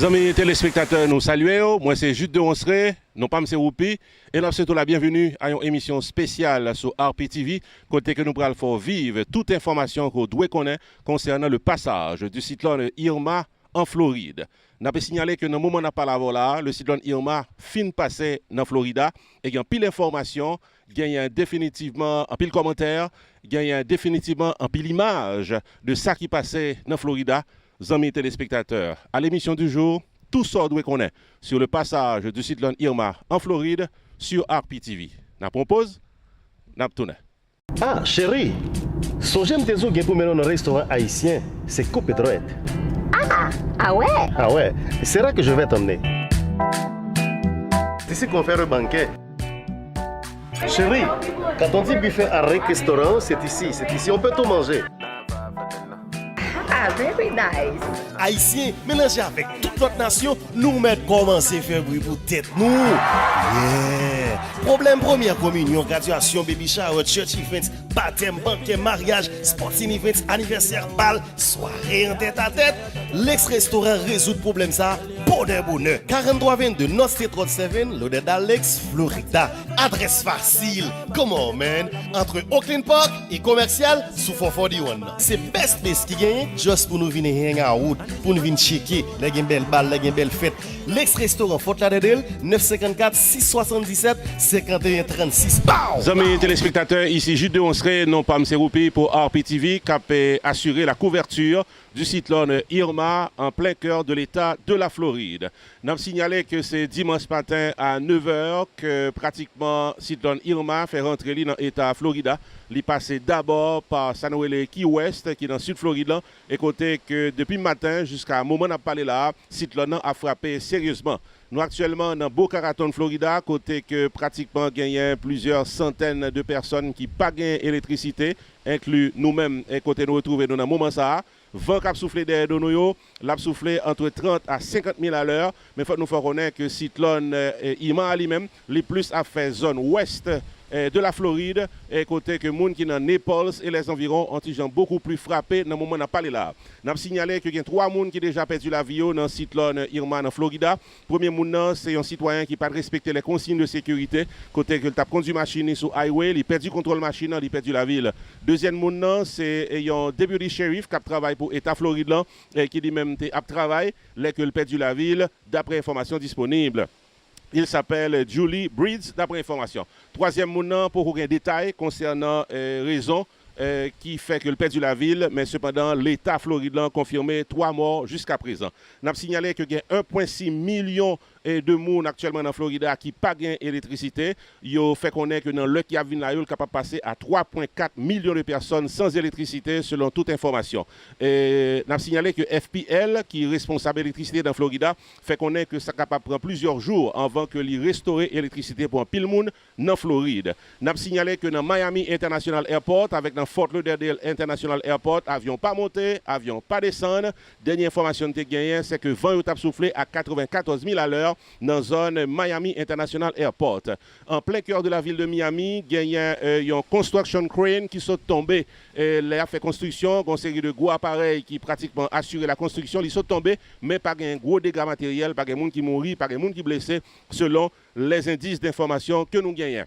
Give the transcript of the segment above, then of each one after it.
Amis téléspectateurs, nous saluons. Moi, c'est Jude de Onsré, non pas M. Roupi. Et nous souhaitons la bienvenue à une émission spéciale sur RPTV, côté que nous pourrons faire vivre toute information que vous devez connaître concernant le passage du cyclone Irma en Floride. Nous avons signalé que dans le moment où nous parlons là, le cyclone Irma fin passé dans Florida et il y a pile d'informations, il y a définitivement un pile commentaire, il y a définitivement un pile image de ça qui passait dans Florida. Amis téléspectateurs, à l'émission du jour, tout ça doit qu'on est sur le passage du cyclone Irma en Floride sur RPTV. N'a propose, n'a tourné. Ah, chérie, songez me tezo gen pour mener dans un restaurant haïtien, c'est Coupe Droite. Ah ouais? Ah ouais, c'est là que je vais t'emmener. C'est ici qu'on fait le banquet. Chérie, quand on dit buffet à restaurant, c'est ici, on peut tout manger. Ah, very nice. Haïtiens, mélangés avec toute notre nation, nous mettre commencer à faire bruit pour tête nous. Yeah. Problème première communion, graduation, baby shower, church events, baptême, banquet, mariage, sporting events, anniversaire, bal, soirée en tête à tête. L'ex-restaurant résout le problème ça. Bonheur. 4322 North State Road 7, l'odeur d'Alex, Florida. Adresse facile. Come on, man. Entre Oakland Park et commercial, sous 441. C'est best place qui gagne, juste pour nous venir hang out, pour nous venir checker, les belles balles, les belles fêtes. L'ex-restaurant Fort Lauderdale, 954 677 51 36. Amis téléspectateurs, ici Jude de Onsré, non pas M. Roupi pour RPTV, qui a assuré la couverture du cyclone Irma en plein cœur de l'État de la Floride. Nous avons signalé que c'est dimanche matin à 9h que pratiquement cyclone Irma fait rentrer dans l'État Florida. Il passé d'abord par Sanoele Key West, qui est dans le sud Floride, et côté que depuis le matin jusqu'à un moment où on a parlé là, le cyclone a frappé sérieusement. Nous actuellement dans Boca Raton, Florida, côté que pratiquement gagné plusieurs centaines de personnes qui n'ont pas gagné électricité, inclus nous-mêmes, et côté nous retrouver dans un moment ça. Vent qui a soufflé derrière nous, l'a soufflé entre 30 à 50 000 à l'heure, mais il faut nous faire reconnaître que le cyclone Irma lui-même, les plus a fait zone ouest de la Floride, et côté que les gens qui sont dans Naples et les environs ont beaucoup plus frappé dans le moment où on a parlé là. Nous avons signalé qu'il y a 3 personnes qui ont déjà perdu la vie dans le cyclone Irma en Florida. Premier monde, c'est un citoyen qui n'a pas respecté les consignes de sécurité, côté que a conduit machine sur highway, il a perdu le contrôle machine, il a perdu la ville. Deuxième monde, c'est un deputy sheriff qui travaille pour l'État Floride et qui dit même qu'il travaille, qu'il a perdu la ville, d'après information disponible. Il s'appelle Julie Breeds, d'après information. Troisième moment, pour aucun détail concernant raison qui fait que le perdu la ville, mais cependant, l'État floridien a confirmé 3 morts jusqu'à présent. Nous avons signalé qu'il y a 1,6 million de monde actuellement dans Florida qui n'ont pas d'électricité. Il fait connaître que dans le qui a vu là, il est capable de passer à 3,4 millions de personnes sans électricité, selon toute information. Nous avons signalé que FPL, qui est responsable d'électricité dans Florida, fait connaître que ça est capable de prendre plusieurs jours avant que lui restaurer l'électricité pour un pile monde dans Floride. Nous avons signalé que dans Miami International Airport, avec dans Fort Lauderdale International Airport, avion pas monté, avion pas descendre. Dernière information que j'ai gagnée, c'est que vent a soufflé à 94 000 à l'heure dans la zone Miami International Airport. En plein cœur de la ville de Miami, il y a un construction crane qui sont tombés. Il a fait construction, une série de gros appareils qui pratiquement assurent la construction, ils sont tombés, mais pas un gros dégât matériel, pas de monde qui mourit, pas de monde qui blessé, selon les indices d'information que nous gagnons.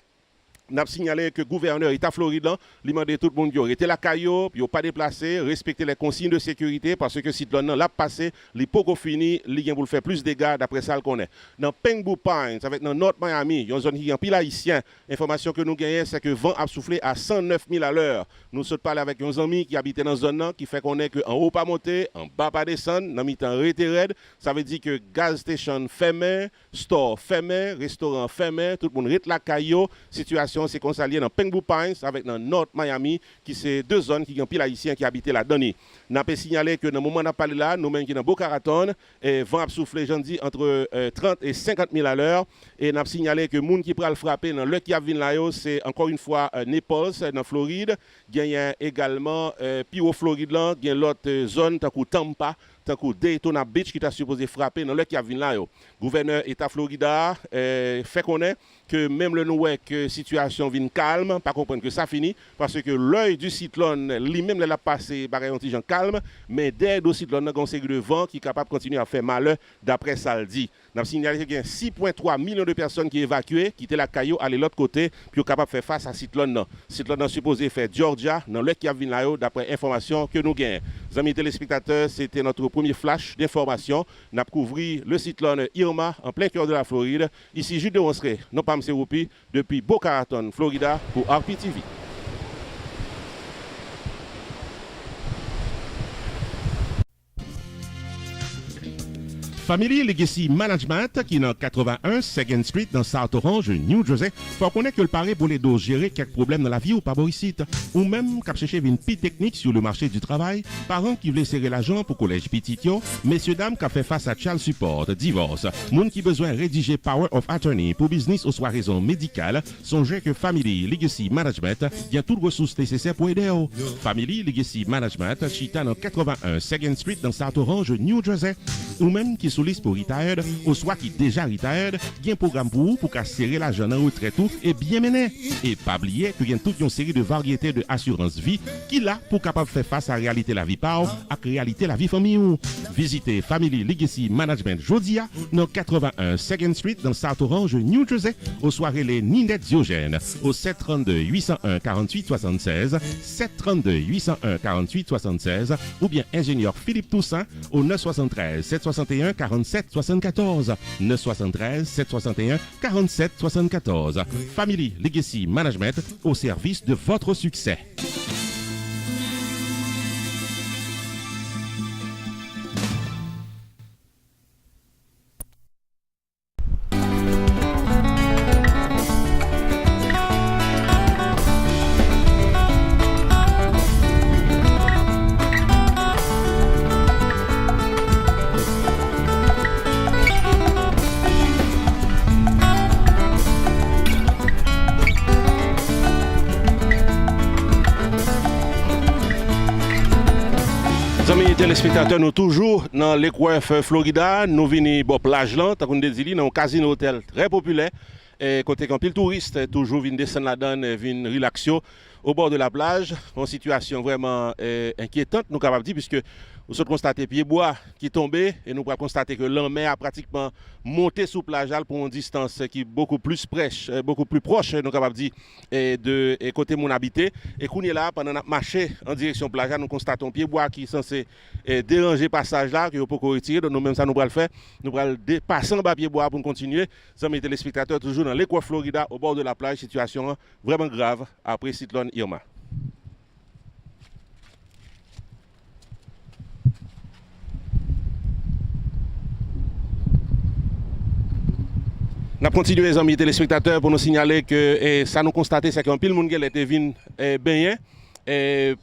Nous avons signalé que le gouverneur État Florida lui demandé tout le monde qui aurait été la caillou, puis pas déplacé, respecter les consignes de sécurité parce que si l'on l'a passé, les poco fini, il vient pour faire plus de dégâts d'après ça qu'on est. Dans Pengbu Pines, avec dans North Miami, il y a une zone qui est en pile haïtien. L'information que nous gagnons, c'est que le vent a soufflé à 109 000 à l'heure. Nous sommes parlé avec un ami qui habitait dans la zone qui fait qu'on est qu'en haut pas monter, en bas pas descendre, dans mi-temps raide. Ça veut dire que gas station fermé, store fermé, restaurant fermé, tout le monde reste la caillou, situation c'est qu'on s'allie dans Pengbu Pines avec dans North Miami qui c'est 2 zones qui ont pile haïtien qui habitent là-dedans. N'a pas signalé que dans le moment où on a parlé là, nous-mêmes qui dans Boca Raton, vent a soufflé, j'en dis, entre 30 et 50 000 à l'heure. Et n'a signalé que les gens qui prennent le frapper dans le qui a vu là, c'est encore une fois Naples, dans Floride. Il y a également, puis au Floride, il y a l'autre zone, tant que Tampa, tant que Daytona Beach qui t'a supposé frapper dans le qui a vu là. Gouverneur État Florida fait connaître que même le nous que situation vient calme, pas comprendre que ça finit parce que l'œil du cyclone lui-même l'a passé par un petit gens calme, mais derrière le cyclone a une série de vent qui est capable de continuer à faire malheur d'après ça le dit. Nous avons signalé qu'il y a 6,3 millions de personnes qui sont évacuées, qui étaient la caillou aller de l'autre côté puis capable de faire face à cyclone. Le cyclone est supposé faire Georgia dans le qui a venu là d'après information que nous gagnons. Amis téléspectateurs, c'était notre premier flash d'information. Nous avons couvert le cyclone Irma en plein cœur de la Floride. Ici Jude de Onsré, non pas M. Roupi, depuis Boca Raton, Florida, pour RPTV. Family Legacy Management, qui est dans 81 2nd Street, dans South Orange, New Jersey, faut connaître que le pari pour les dos gérer quelques problèmes dans la vie ou pas borisite, ou même qu'à chercher une petite technique sur le marché du travail, parents qui voulaient serrer l'argent pour collège petitio, messieurs dames qui fait face à child support, divorce, monde qui besoin rédiger power of attorney pour business ou soit raison médicale, songez que Family Legacy Management y a toutes les ressources nécessaires pour aider. Family Legacy Management, chita dans 81 2nd Street, dans South Orange, New Jersey, ou même qui sous liste pour retired, ou soit qui déjà retired, il y a un programme pour vous pour serrer l'argent en retraite et bien mener. Et pas oublier qu'il y a toute une série de variétés de assurance vie qui là pour capable faire face à la réalité la vie par à la réalité la vie famille. Visitez Family Legacy Management Jodia dans 81 2nd Street dans South Orange, New Jersey, aux soirées les Ninette Diogène au 732 801 48 76, 732 801 48 76 ou bien ingénieur Philippe Toussaint au 973 761 47 74, 973 761 47 74. Family Legacy Management au service de votre succès. Téléspectateurs, nous toujours dans l'Equef Florida, nous venons à la plage là, dans un casino hôtel très populaire. Et côté quand pile touriste, toujours viennent descendre là-dedans, viennent relaxer au bord de la plage. Une situation vraiment inquiétante, nous capables de dire, puisque nous avons constaté pied bois qui tombait et nous avons constaté que la mer a pratiquement monté sous plage pour une distance qui est beaucoup plus proche, nous capables de dire, de côté mon habité. Et qu'on est là, pendant notre marché en direction plage, nous constatons pied bois qui est censé déranger le passage là, que nous pouvons retirer. Donc nous-mêmes, ça nous allons le faire. Nous allons passer en bas pied bois pour continuer. Amis téléspectateurs, toujours dans l'Equef Florida, au bord de la plage, situation vraiment grave après cyclone Irma. Nous continuons les amis téléspectateurs pour nous signaler que ça nous constate c'est qu'un pile monde qui était venu baigner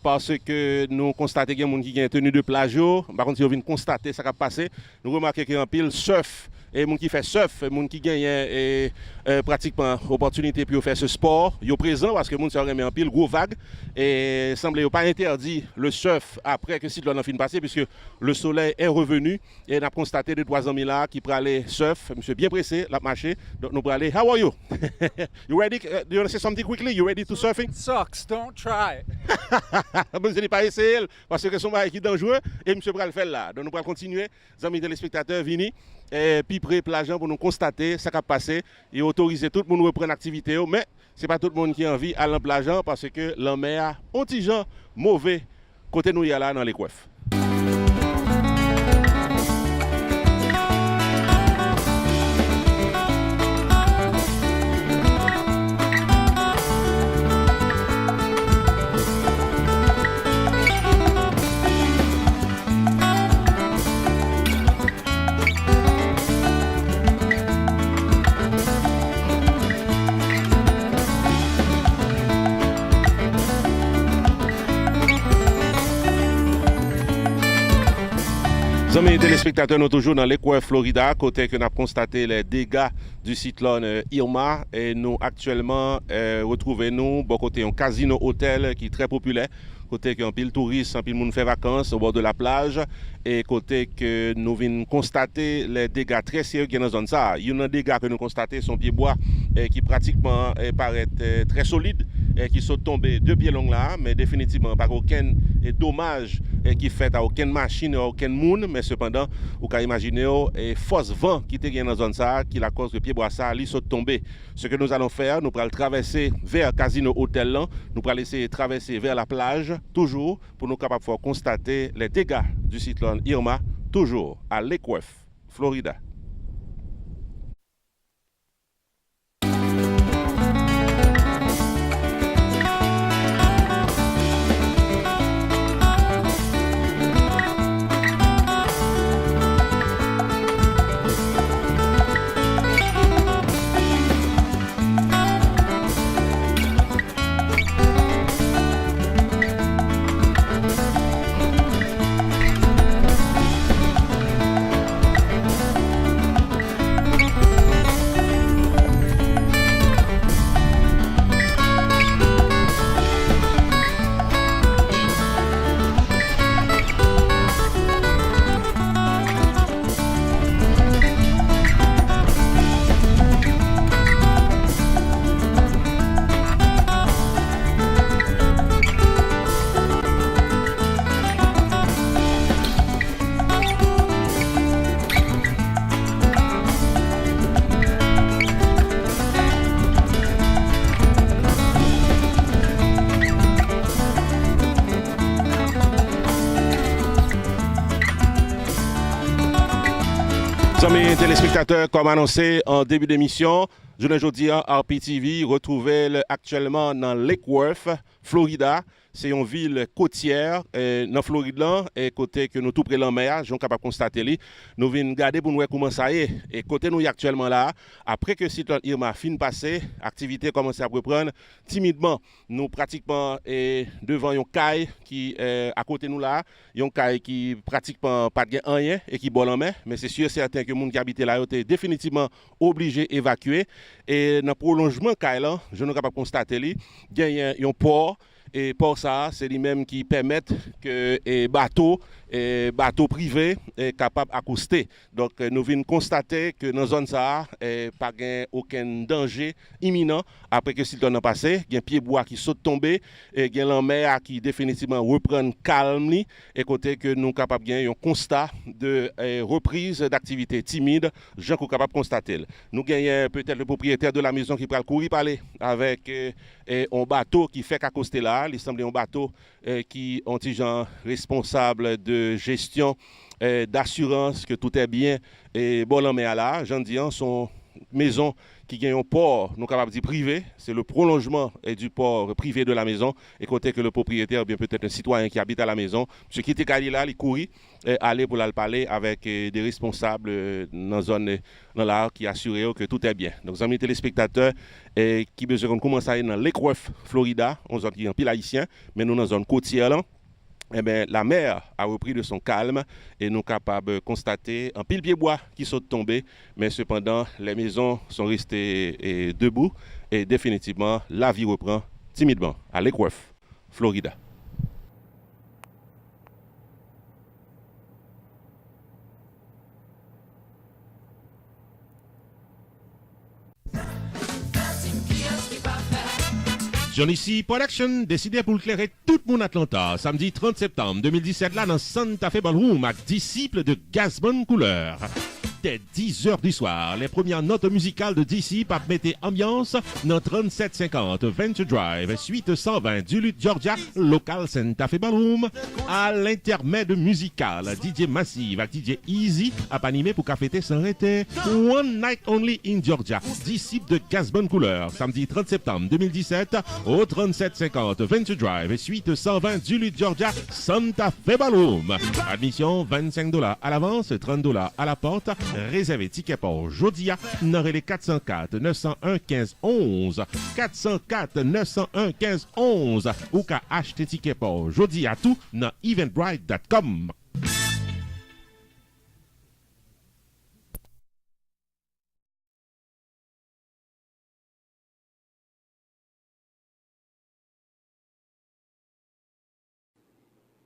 parce que nous constatons qu'il y a des gens qui ont tenu de plage. Par contre, si on vient constater ce qui a passé, nous remarquons qu'il y a un pile surf. Et les gens qui font surf, les gens qui gagnent pratiquement l'opportunité pour faire ce sport, ils sont présents parce que les gens se remettent en pile gros vague. Et il semble pas interdit le surf après que le cyclone a fini de passer, puisque le soleil est revenu. Et on a constaté 2-3 amis là qui pourraient aller surf. Monsieur bien pressé, la marché. Donc nous pourrons aller. How are you? You ready? Do you want to say something quickly? You ready to surfing? It sucks, don't try it. Vous n'allez pas essayer parce que son mari qui est dangereux et monsieur pourra le faire là. Donc nous pourrons continuer. Les amis téléspectateurs, venez. Puis près plage pour nous constater ce qui a passé et autoriser tout le monde à reprendre l'activité. Mais ce n'est pas tout le monde qui a envie d'aller en plage parce que la mer a un petit genre mauvais côté nous là dans l'Equef. Amis téléspectateurs, nous toujours dans l'Équerre, Florida, côté que nous avons constaté les dégâts du cyclone Irma et nous actuellement retrouvons bon côté un casino hôtel qui est très populaire, côté qu'un pile touristes, un pile monde fait vacances au bord de la plage et côté que nous venons constater les dégâts très sérieux qui sont dans la zone ça. Il y a un dégât que nous constatons son pied bois qui pratiquement paraît très solide et qui sont tombés 2 pieds longs là, mais définitivement pas aucun dommage qui fait à aucune machine, à aucun monde, mais cependant, vous pouvez imaginer et force vent qui était dans la zone ça, qui la cause que pied bois ça, ils sont tombés. Ce que nous allons faire, nous allons traverser vers Casino Hotel là, nous allons essayer de traverser vers la plage, toujours pour nous capables de constater les dégâts du cyclone Irma, toujours à l'Équerre, Florida. Mes téléspectateurs, comme annoncé en début d'émission, je ne dis à RPTV, retrouvé actuellement dans L'Équerre, Florida. C'est une ville côtière dans Floride là, et côté que nous tout près de la mer, j'en capable constater nous venons regarder pour nous voir comment ça est et côté nous actuellement là, après que cyclone Irma fin passé, activité commence à reprendre timidement. Nous pratiquement devant une caille qui à côté nous là, une caille qui pratiquement pas de rien et qui bol en main, mais c'est sûr certain que les gens qui habitent là étaient définitivement obligés d'évacuer et dans le prolongement caille là, je nous capable constater il y a un port. Et pour ça, c'est lui-même qui permettent que les bateaux privés sont capables d'accoster. Donc, nous venons constater que dans la zone, ça pas aucun danger imminent après que le cyclone a passé. Il y a un pied bois qui saute tomber, et il y a la mer qui définitivement reprend calme. Et côté que nous sommes capables de gagner un constat de reprise d'activité timide, je suis capable de constater. Nous gagnons peut-être le propriétaire de la maison qui peut courir parler avec un bateau qui fait qu'accoster là. Il semble un bateau qui ont des gens responsables de gestion, d'assurance que tout est bien et bon en mer là. J'en dis, son maison qui gagne un port, nous capables de dire privé, c'est le prolongement du port privé de la maison et côté que le propriétaire, bien peut-être un citoyen qui habite à la maison, ce qui était calé là, il courit, aller pour aller parler avec des responsables dans la zone dans là qui assurent que tout est bien. Donc, amis téléspectateurs, qui besoin de commencer à aller dans l'Équerre, Florida, on zone qui est en pile haïtien, mais nous dans la zone côtière là. Eh bien, la mer a repris de son calme et nous sommes capables de constater un pile pied bois qui sont tombés, mais cependant, les maisons sont restées debout et définitivement, la vie reprend timidement à l'Équerre, Florida. Johnny C. Production décidé pour éclairer tout le monde Atlanta samedi 30 septembre 2017 là dans Santa Fe Ballroom avec disciples de Gasbon Couleur. Dès 10h du soir, les premières notes musicales de DC pour mettre ambiance dans 3750 Venture Drive, suite 120 Duluth, Georgia, local Santa Fe Ballroom. À l'intermède musical, DJ Massive avec DJ Easy a animé pour caféter sans arrêter. One Night Only in Georgia, disciple de Gasbon Couleur, samedi 30 septembre 2017 au 3750 Venture Drive, suite 120 Duluth, Georgia, Santa Fe Ballroom. Admission $25 à l'avance, $30 à la porte. Réservez ticket pour Jodia, dans les 404 901 15 11. 404 901 15 11. Ou qu'à acheter ticket pour Jodia tout dans eventbrite.com.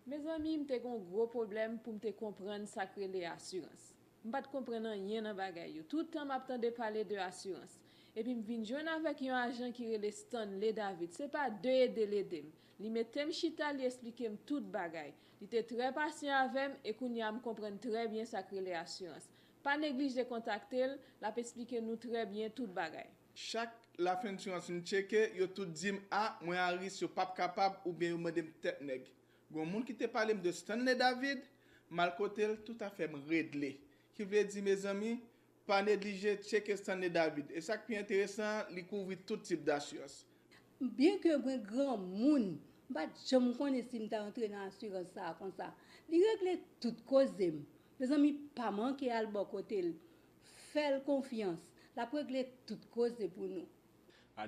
Mes amis, m'te un gros problème pour me comprendre ça que les assurances. M'pas de comprendre rien dans bagay yo. Tout le temps m'attendais parler de assurance. Et puis m'vin joindre avec un agent qui relè Stanley David. C'est pas deux aider l'aider. Li mettem chita li expliquer tout bagay. Il était très patient avec et kounya me comprendre très bien ça que les assurances. Pas négliger de contacter, la peut expliquer nous très bien tout bagay. Chaque la fin assurance nous checker, yo tout dit ah moi à risque yo pas capable ou bien yo mandem tête nèg. Gon moun qui te parlé de Stanley David, mal côté tout à fait réglé. Qui veut dire mes amis, pas négliger checker Stanley David. Et ça qui est intéressant, il couvre tout type d'assurance. Bien que un grand monde, je me connais si m'ta entrer dans l'assurance ça comme ça. Il règle toute cause. Mes amis pas manquer à bon côté. Faire confiance. La régler toute cause pour nous.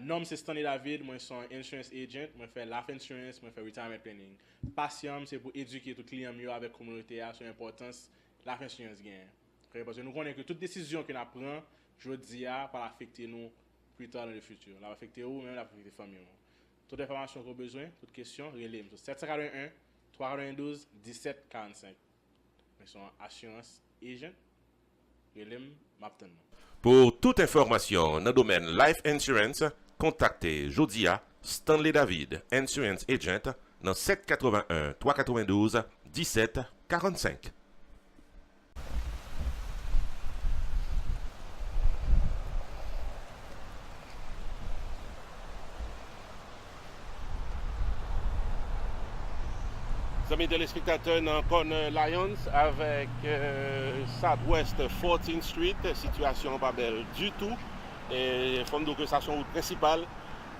Nom c'est Stanley David, moi suis un insurance agent, moi fais life insurance, moi fais retirement planning. Passion c'est pour éduquer tout client mieux avec communauté sur l'importance life insurance gain. Parce que nous connaissons que toute décision que nous prenons, je dis va affecter nous plus tard dans le futur. Elle va affecter vous même la affecter famille. Toute information que vous avez besoin, toute question, relève 781 392 1745. Nous sommes assurance agent. Relève m'attend. Pour toute information dans le domaine Life Insurance, contactez Jodia Stanley David, Insurance Agent, dans 781 392 17 45. Amis téléspectateurs, dans Corner Lions avec Southwest 14th Street, situation pas belle du tout. Et comme donc ça son route principale,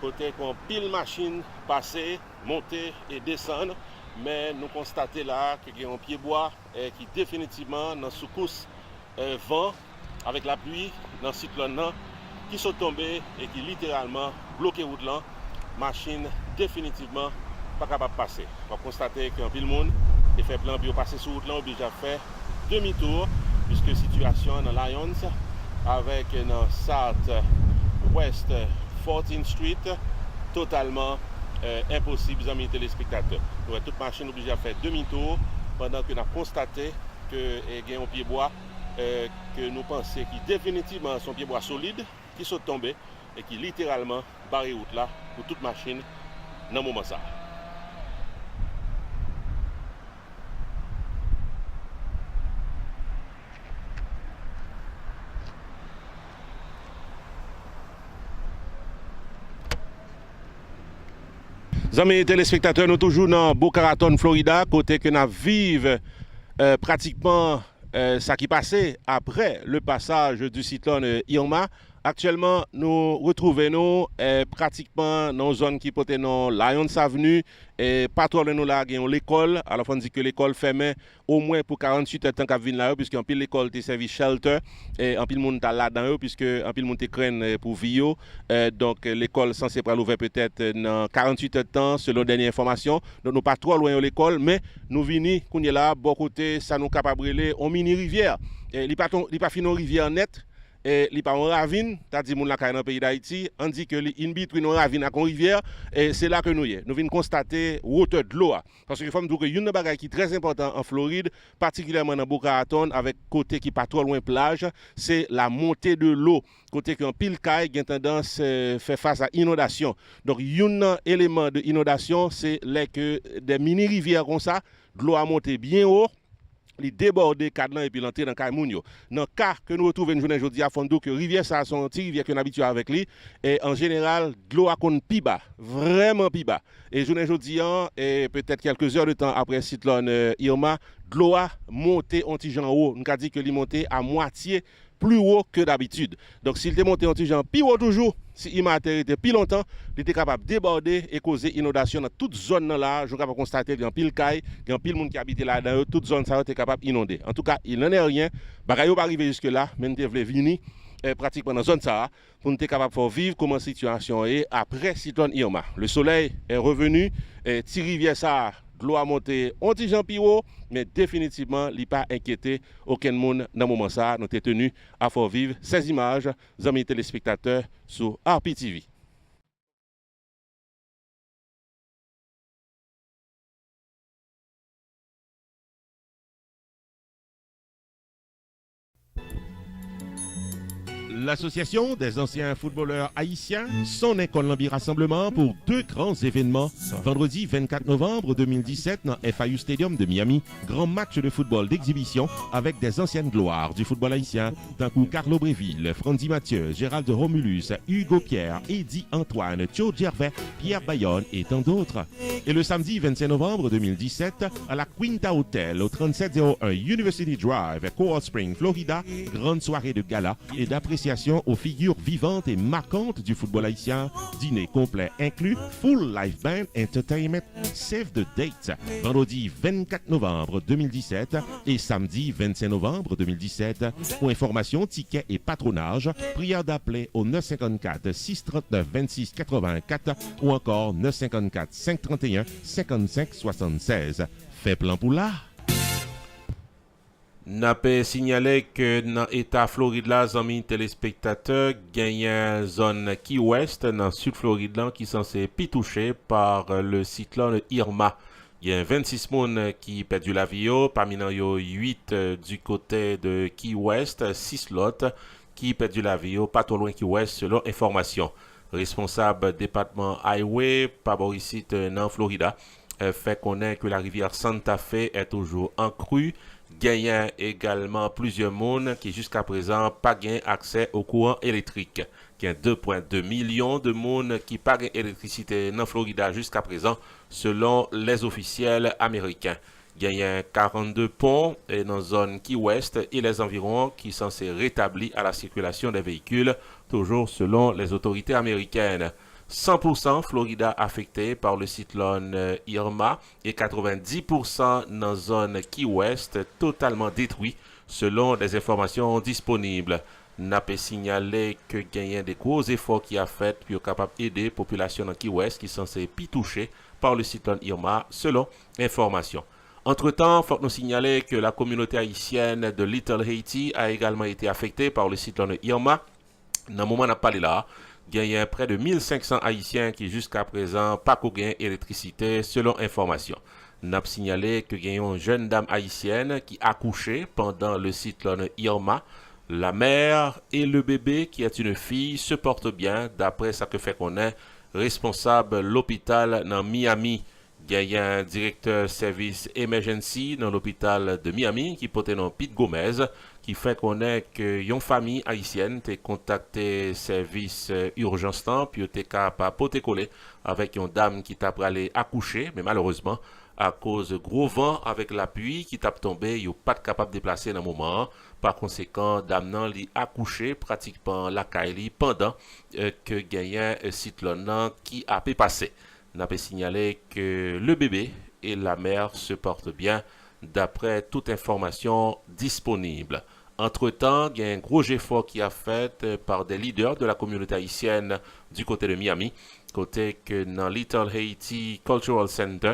côté qu'on pile machine passer, monter et descendre, mais nous constatons là qu'il y a un pied bois qui définitivement dans secousse vent avec la pluie dans cyclone qui sont tombés et qui littéralement bloqué route là, machine définitivement pas capable de passer. On va constater qu'un pile monde qui fait plan pour passer sur route là obligé à faire demi-tour puisque situation dans Lions avec dans Southwest 14th Street totalement impossible, les amis téléspectateurs. Donc toute machine obligée à faire demi-tour pendant que nous avons constaté que il y a un pied bois que nous pensons qui définitivement sont pied bois solide qui sont tombés et qui littéralement barré route là pour toute machine dans le moment ça. Amis téléspectateurs, nous toujours dans Boca Raton, Florida, côté que nous vivons pratiquement ça qui passait après le passage du cyclone Irma. Actuellement, nous retrouvons pratiquement dans une zone qui peut être dans Lions Avenue. Et pas trop loin nous là, il y a l'école. Alors, on dit que l'école fermée au moins pour 48 heures de temps qu'à venir là, puisque en pile l'école te servi shelter. Et en pile monde là dedans, puisque en pile monde te craint pour vie. Donc, l'école censée pour l'ouvrir peut-être dans 48 heures de temps, selon dernière information. Donc, nous pas trop loin de l'école, mais nous venons, qu'on est là, bon côté, ça nous capable de brûler en mini rivière. Il n'y a pas fini rivière net. Et li pa en ravine, t'as dit moun la dans le pays d'Haïti, on dit que li in between en ravine et en rivière, et c'est là que nous y est. Nous venons constater hauteur de l'eau. Parce que faut me dire que une bagage qui est très important en Floride, particulièrement dans Boca Raton, avec côté qui pas trop loin plage, c'est la montée de l'eau. Côté qu'un pile caille a tendance faire face à inondation. Donc un élément de inondation, c'est que des mini rivières comme ça, de l'eau a monté bien haut. Les déborder cadran et puis l'entrer dans Caimounio. Dans le cas que nous retrouvons une journée aujourd'hui à Fondo, que rivière ça sont une rivière qu'on habitué avec lui et en général de l'eau à compte plus bas, vraiment plus bas. Et journée aujourd'hui et peut-être quelques heures de temps après cyclone Irma, de l'eau a monté en petit en haut. On a dit que l'est monté à moitié plus haut que d'habitude. Donc s'il était monté en petit plus haut toujours, si il m'a était plus longtemps, il était capable de déborder et causer inondation dans toute zone là. Je suis capable de constater qu'il y a pile caille, il y a pile monde qui habite là dans toute zone ça était capable d'inonder. En tout cas, il n'en est rien. Bagaille pas arrivé jusque là, mais nous voulons venir pratiquement dans la zone ça pour nous être capable de vivre comment la situation est après cyclone Irma. Le soleil est revenu, ti rivière ça de l'eau a monté on dit Jean Piro, mais définitivement, il n'est pas inquiété aucun monde dans le moment ça. Nous sommes tenus à faire vivre ces images, amis téléspectateurs, sur RPTV. L'Association des anciens footballeurs haïtiens son école rassemblement pour 2 grands événements. Vendredi 24 novembre 2017 dans FIU Stadium de Miami, grand match de football d'exhibition avec des anciennes gloires du football haïtien, d'un coup Carlo Bréville, Frandy Mathieu, Gérald Romulus, Hugo Pierre, Eddie Antoine, Joe Gervais, Pierre Bayonne et tant d'autres. Et le samedi 25 novembre 2017 à la Quinta Hotel au 3701 University Drive, Coral Springs, Florida, grande soirée de gala et d'appréciation aux figures vivantes et marquantes du football haïtien. Dîner complet inclus, full live band entertainment, save the date. Vendredi 24 novembre 2017 et samedi 25 novembre 2017. Pour information, tickets et patronage, prière d'appeler au 954 639 26 84 ou encore 954 531 55 76. Fait plan pour là. N'a pas signalé que dans l'État Floride, là, amis téléspectateurs, il y a une zone Key West dans le sud Floride là, qui est censée être touchée par le cyclone Irma. Il y a 26 personnes qui ont perdu la vie, parmi eux 8 du côté de Key West, 6 autres qui ont perdu la vie, pas trop loin Key West selon information. Responsable département Highway, Paboricite dans Florida, fait connaître que la rivière Santa Fe est toujours en crue. Gagnant également plusieurs monde qui jusqu'à présent pas gain accès au courant électrique. Il y a 2,2 millions de monde qui pas gain électricité dans Florida jusqu'à présent selon les officiels américains. Il y a 42 ponts dans la zone Key West et les environs qui sont censés rétablir à la circulation des véhicules, toujours selon les autorités américaines. 100% Florida affecté par le cyclone Irma et 90% dans la zone Key West totalement détruit selon des informations disponibles. N'a pas signalé que gagnent des gros efforts qui a fait pour capable aider la population dans Key West qui sont censée touchée par le cyclone Irma selon information. Entre-temps, il faut nous signaler que la communauté haïtienne de Little Haiti a également été affectée par le cyclone Irma. Dans le moment où on a parlé là, il y a près de 1500 Haïtiens qui jusqu'à présent pas gain électricité selon information. Nous avons signalé que il y a une jeune dame haïtienne qui a accouché pendant le cyclone Irma. La mère et le bébé, qui est une fille, se portent bien d'après ce que fait qu'on est responsable l'hôpital dans Miami. Il y a un directeur service emergency dans l'hôpital de Miami qui porte nom Pete Gomez qui fait connaître que une famille haïtienne t'a contacté service urgence temps puis t'es capable porter coller avec une dame qui t'a allé accoucher mais malheureusement à cause de gros vent avec la pluie qui t'a tombé, yo pas capable de déplacer dans le moment. Par conséquent, dame nan li accouché pratiquement la caille pendant que gagnant cyclone qui a passé. On a signalé que le bébé et la mère se portent bien d'après toute information disponible. Entre-temps, il y a un gros effort qui a fait par des leaders de la communauté haïtienne du côté de Miami, côté que dans Little Haiti Cultural Center,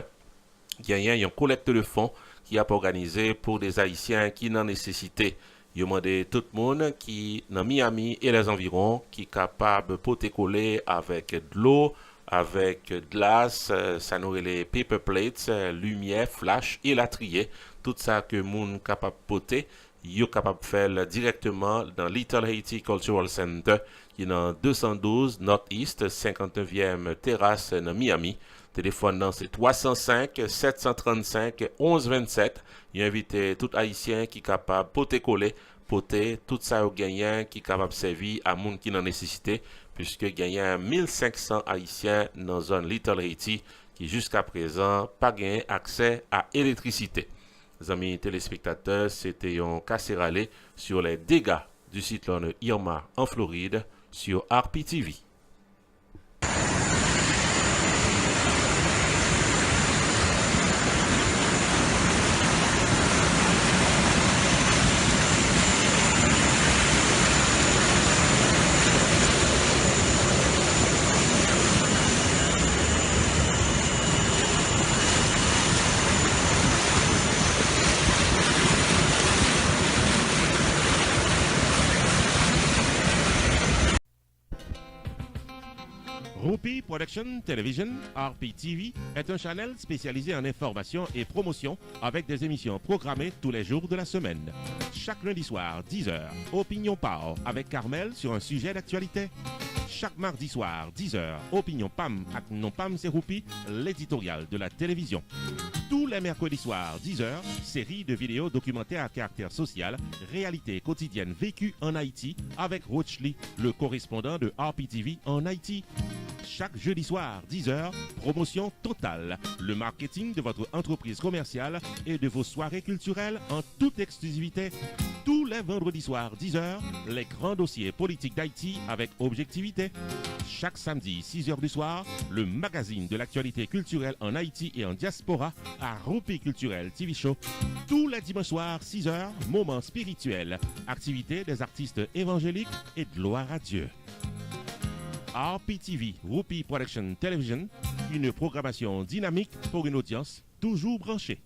il y a une collecte de fonds qui a organisé pour des Haïtiens qui n'en nécessitaient. Il a demandé tout le monde qui dans Miami et les environs qui est capable de poter coller avec de l'eau, avec glace, ça nous les paper plates, lumière, flash et la trier. Tout ça que moun capable poter, yo capable faire directement dans Little Haiti Cultural Center qui est dans 212 Northeast 59e terrasse dans Miami. Téléphone dans c'est 305 735 1127. Il a invité tout haïtien qui est capable poter coller, poter tout ça au gagnant qui est capable servir à moun qui n'en nécessité puisque gagnant 1500 haïtiens dans zone Little Haiti qui jusqu'à présent pas gagné accès à électricité. Les amis téléspectateurs, c'était un casseralé sur les dégâts du cyclone Irma en Floride sur RPTV. Rupi Production Television, RPTV, est un channel spécialisé en information et promotion avec des émissions programmées tous les jours de la semaine. Chaque lundi soir, 10h, Opinion Power avec Carmel sur un sujet d'actualité. Chaque mardi soir, 10h, Opinion Pam avec Non Pam c'est Rupi, l'éditorial de la télévision. Tous les mercredis soirs, 10h, série de vidéos documentaires à caractère social, réalité quotidienne vécue en Haïti avec Roach Lee, le correspondant de RPTV en Haïti. Chaque jeudi soir, 10h, promotion totale, le marketing de votre entreprise commerciale et de vos soirées culturelles en toute exclusivité. Tous les vendredis soirs, 10h, les grands dossiers politiques d'Haïti avec objectivité. Chaque samedi, 6h du soir, le magazine de l'actualité culturelle en Haïti et en diaspora à Rupi Culturel TV Show. Tous les dimanches soirs, 6h, moments spirituels, activités des artistes évangéliques et de gloire à Dieu. RPTV, Rupi Production Television, une programmation dynamique pour une audience toujours branchée.